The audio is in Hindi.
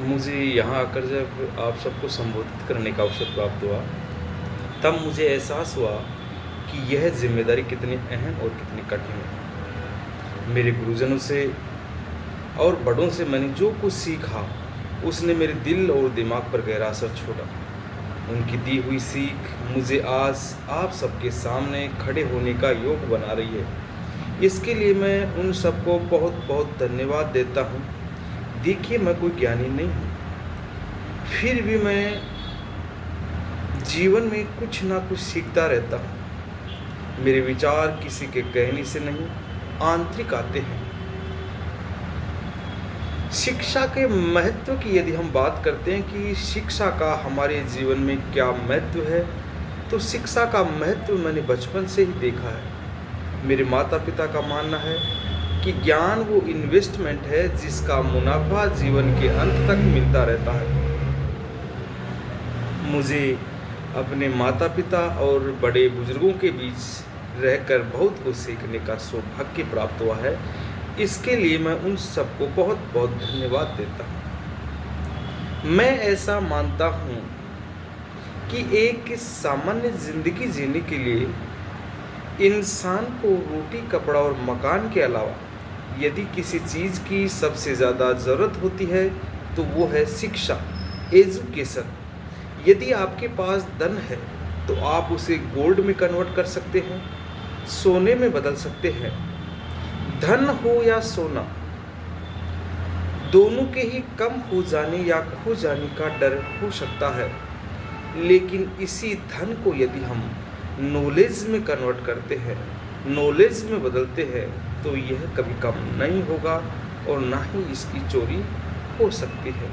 मुझे यहाँ आकर जब आप सबको संबोधित करने का अवसर प्राप्त हुआ, तब मुझे एहसास हुआ कि यह ज़िम्मेदारी कितनी अहम और कितनी कठिन है। मेरे गुरुजनों से और बड़ों से मैंने जो कुछ सीखा, उसने मेरे दिल और दिमाग पर गहरा असर छोड़ा। उनकी दी हुई सीख मुझे आज आप सबके सामने खड़े होने का योग बना रही है। इसके लिए मैं उन सबको बहुत बहुत धन्यवाद देता हूँ। देखिए, मैं कोई ज्ञानी नहीं हूँ, फिर भी मैं जीवन में कुछ ना कुछ सीखता रहता हूँ। मेरे विचार किसी के कहने से नहीं, आंतरिक आते हैं। शिक्षा के महत्व की यदि हम बात करते हैं कि शिक्षा का हमारे जीवन में क्या महत्व है, तो शिक्षा का महत्व मैंने बचपन से ही देखा है। मेरे माता पिता का मानना है कि ज्ञान वो इन्वेस्टमेंट है जिसका मुनाफा जीवन के अंत तक मिलता रहता है। मुझे अपने माता पिता और बड़े बुजुर्गों के बीच रहकर बहुत कुछ सीखने का सौभाग्य प्राप्त हुआ है। इसके लिए मैं उन सबको बहुत बहुत धन्यवाद देता हूँ। मैं ऐसा मानता हूँ कि एक सामान्य ज़िंदगी जीने के लिए इंसान को रोटी, कपड़ा और मकान के अलावा यदि किसी चीज़ की सबसे ज़्यादा ज़रूरत होती है तो वो है शिक्षा, एजुकेशन। यदि आपके पास धन है तो आप उसे गोल्ड में कन्वर्ट कर सकते हैं, सोने में बदल सकते हैं। धन हो या सोना, दोनों के ही कम हो जाने या खो जाने का डर हो सकता है, लेकिन इसी धन को यदि हम नॉलेज में कन्वर्ट करते हैं, नॉलेज में बदलते हैं, तो यह कभी कम नहीं होगा और ना ही इसकी चोरी हो सकती है।